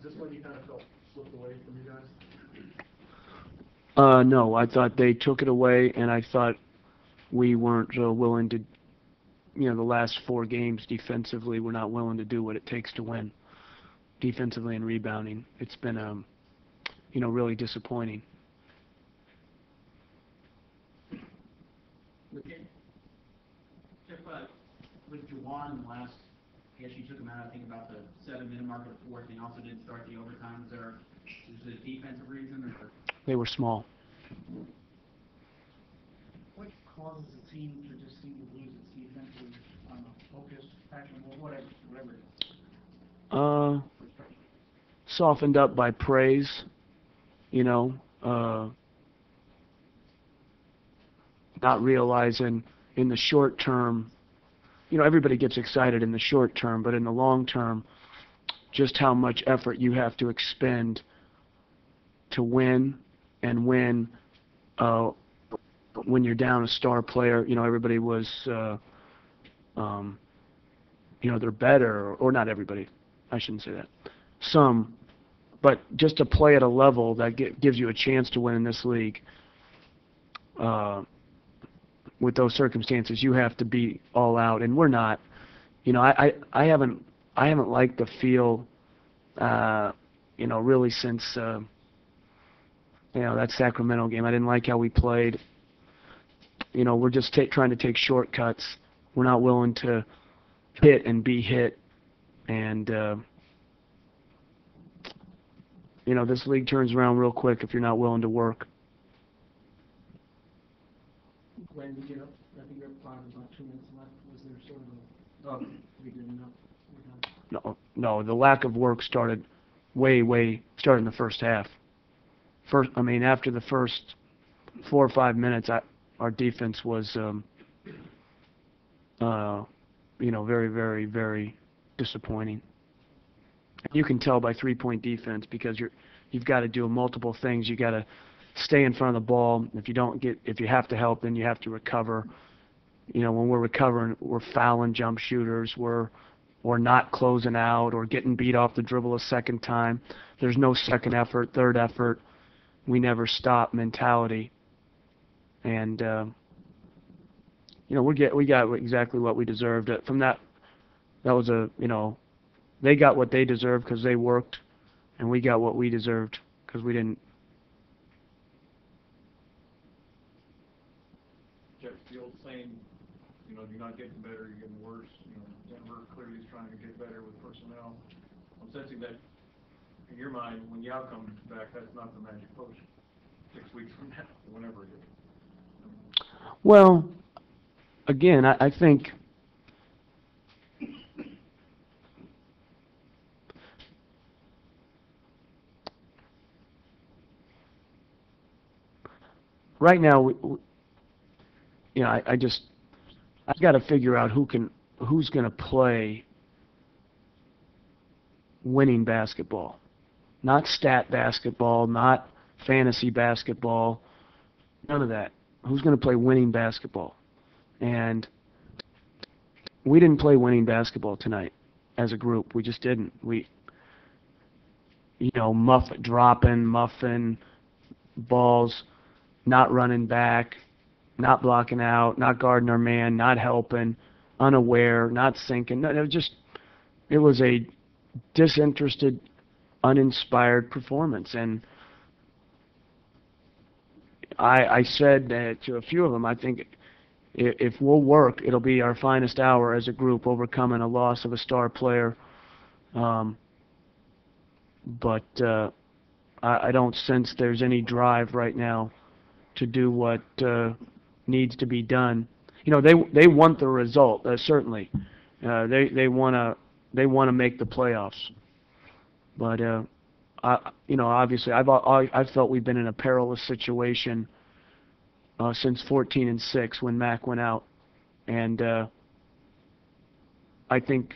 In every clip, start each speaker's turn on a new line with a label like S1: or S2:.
S1: Is this when you kind of felt slipped away from you guys?
S2: No, I thought they took it away, and I thought we weren't willing to, the last 4 games defensively, we're not willing to do what it takes to win. Defensively and rebounding, it's been, really disappointing.
S3: Okay. Jeff, with Juwan in the last, I guess you took him out, I think, about the 7-minute mark of the fourth, and also didn't start the overtime. Is it a defensive reason? Or?
S2: They were small.
S4: What causes the team to just seem to lose its defensive focus, passion, whatever it is?
S2: Softened up by praise, not realizing in the short term, everybody gets excited in the short term, but in the long term, just how much effort you have to expend to win and win when you're down a star player. Everybody was, they're better, or not everybody, I shouldn't say that. Some, but just to play at a level that gives you a chance to win in this league, with those circumstances, you have to be all out, and we're not. I haven't liked the feel, really since that Sacramento game. I didn't like how we played. We're just trying to take shortcuts. We're not willing to hit and be hit, and this league turns around real quick if you're not willing to work.
S4: When we get up, I think we have 5, about 2 minutes left. Was there sort of we didn't know?
S2: No, the lack of work started started in the first half. After the first 4 or 5 minutes, our defense was, very, very, very disappointing. You can tell by 3-point defense because you've got to do multiple things. You got to stay in front of the ball. If you have to help, then you have to recover. When we're recovering, we're fouling jump shooters. We're not closing out or getting beat off the dribble a second time. There's no second effort, third effort. We never stop mentality. And we got exactly what we deserved. From that was they got what they deserved because they worked, and we got what we deserved because we didn't.
S1: Jeff, the old saying, you're not getting better, you're getting worse. Denver clearly is trying to get better with personnel. I'm sensing that in your mind, when Yao comes back, that's not the magic potion. 6 weeks from now, whenever it is.
S2: Well, again, I think right now, I've got to figure out who's going to play winning basketball, not stat basketball, not fantasy basketball, none of that. Who's going to play winning basketball? And we didn't play winning basketball tonight as a group. We just didn't. We, dropping, muffing balls, not running back, not blocking out, not guarding our man, not helping, unaware, not sinking. No, it was a disinterested, uninspired performance. And I said to a few of them, I think if we'll work, it'll be our finest hour as a group, overcoming a loss of a star player. But I don't sense there's any drive right now to do what needs to be done. They want the result, certainly. They want to make the playoffs. But obviously, I felt we've been in a perilous situation since 14-6 when Mac went out, and I think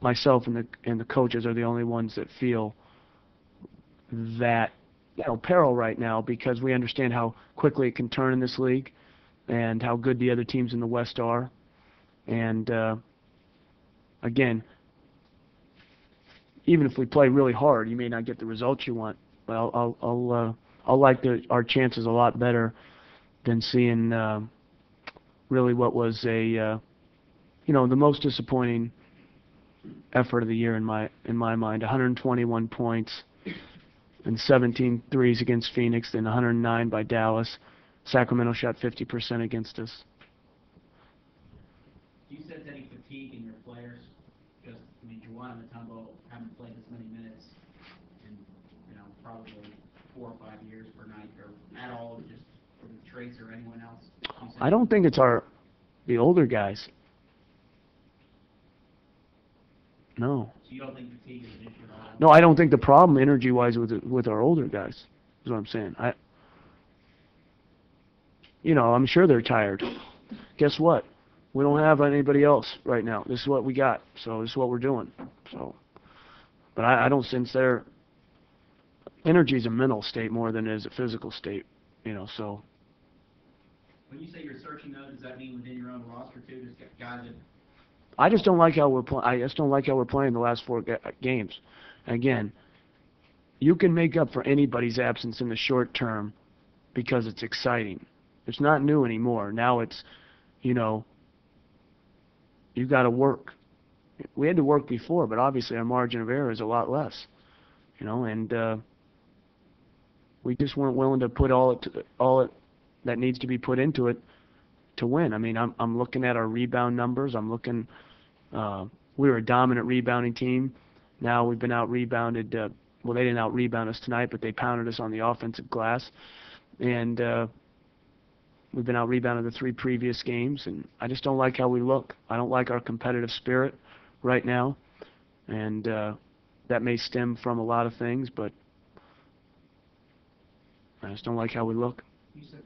S2: myself and the coaches are the only ones that feel that peril right now, because we understand how quickly it can turn in this league and how good the other teams in the West are. And again, even if we play really hard, you may not get the results you want. But I'll like our chances a lot better than seeing really what was the most disappointing effort of the year in my mind. 121 points and 17 threes against Phoenix, then 109 by Dallas. Sacramento shot 50% against us.
S3: Do you sense any fatigue in your players? Just, I mean, Juwan and Matumbo haven't played as many minutes in, probably 4 or 5 years per night, or at all, just for the Trace or anyone else?
S2: I don't think it's the older guys. No.
S3: So you don't think fatigue is an issue at all?
S2: No, I don't think the problem energy-wise with our older guys is what I'm saying. I'm sure they're tired. Guess what? We don't have anybody else right now. This is what we got, so this is what we're doing. So, but I don't sense their energy is a mental state more than it is a physical state. So.
S3: When you say you're searching those, does that mean within your own roster too, just guys that?
S2: I just don't like how we're playing. I just don't like how we're playing the last 4 games. Again, you can make up for anybody's absence in the short term because it's exciting. It's not new anymore. Now it's, you got to work. We had to work before, but obviously our margin of error is a lot less. And we just weren't willing to put all that needs to be put into it to win. I mean, I'm looking at our rebound numbers. I'm looking. We were a dominant rebounding team. Now we've been out-rebounded. Well, they didn't out-rebound us tonight, but they pounded us on the offensive glass. And we've been out-rebounded the 3 previous games, and I just don't like how we look. I don't like our competitive spirit right now, and that may stem from a lot of things, but I just don't like how we look.
S4: You said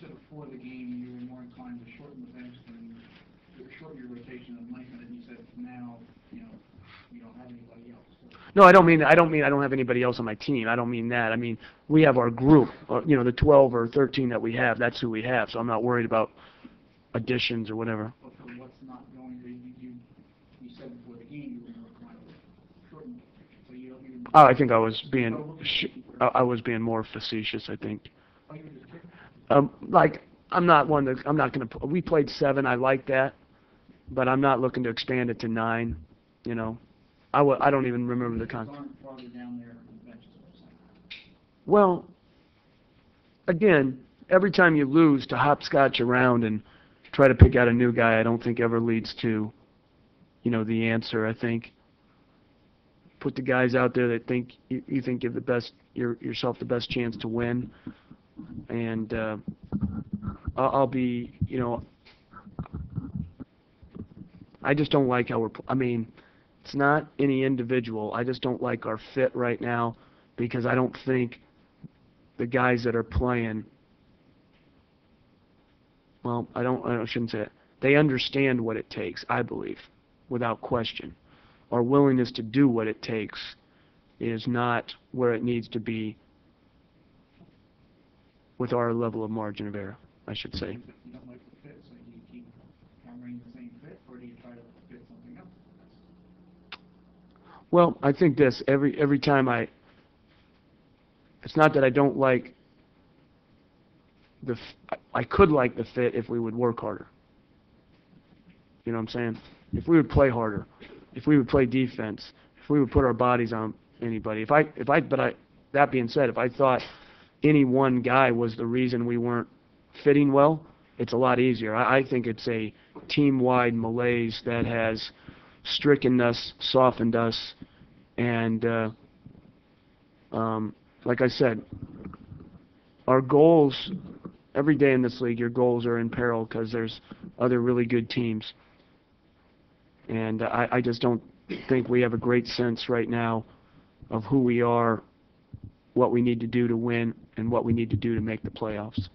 S4: before the game you were more inclined to shorten the bench than shorten your rotation and lengthen it. And you said now, you don't have anybody else. So.
S2: No, I don't mean I don't have anybody else on my team. I don't mean that. I mean we have our group. The 12 or 13 that we have. That's who we have. So I'm not worried about additions or whatever.
S4: But for what's not going, you said before the game you were more inclined to shorten. So you don't even.
S2: I think I was being more facetious. I think.
S4: Oh, you were just kidding?
S2: I'm not going to. We played 7. I like that, but I'm not looking to expand it to 9. I don't even remember the concept.
S4: Farther down there on the bench is what I'm saying.
S2: Well, again, every time you lose to hopscotch around and try to pick out a new guy, I don't think ever leads to, the answer. I think put the guys out there that think you think give yourself the best chance to win. And I'll be, I just don't like how it's not any individual. I just don't like our fit right now because I don't think the guys that are playing, well, I shouldn't say it. They understand what it takes, I believe, without question. Our willingness to do what it takes is not where it needs to be with our level of margin of error, I should say.
S4: You don't like the fit, so you keep hammering the same fit, or do you try to fit something else?
S2: Well, I think this every time it's not that I don't like I could like the fit if we would work harder. You know what I'm saying? If we would play harder, if we would play defense, if we would put our bodies on anybody. That being said, if I thought any one guy was the reason we weren't fitting well, it's a lot easier. I think it's a team-wide malaise that has stricken us, softened us, and like I said, our goals, every day in this league, your goals are in peril because there's other really good teams. And I just don't think we have a great sense right now of who we are, what we need to do to win, and what we need to do to make the playoffs.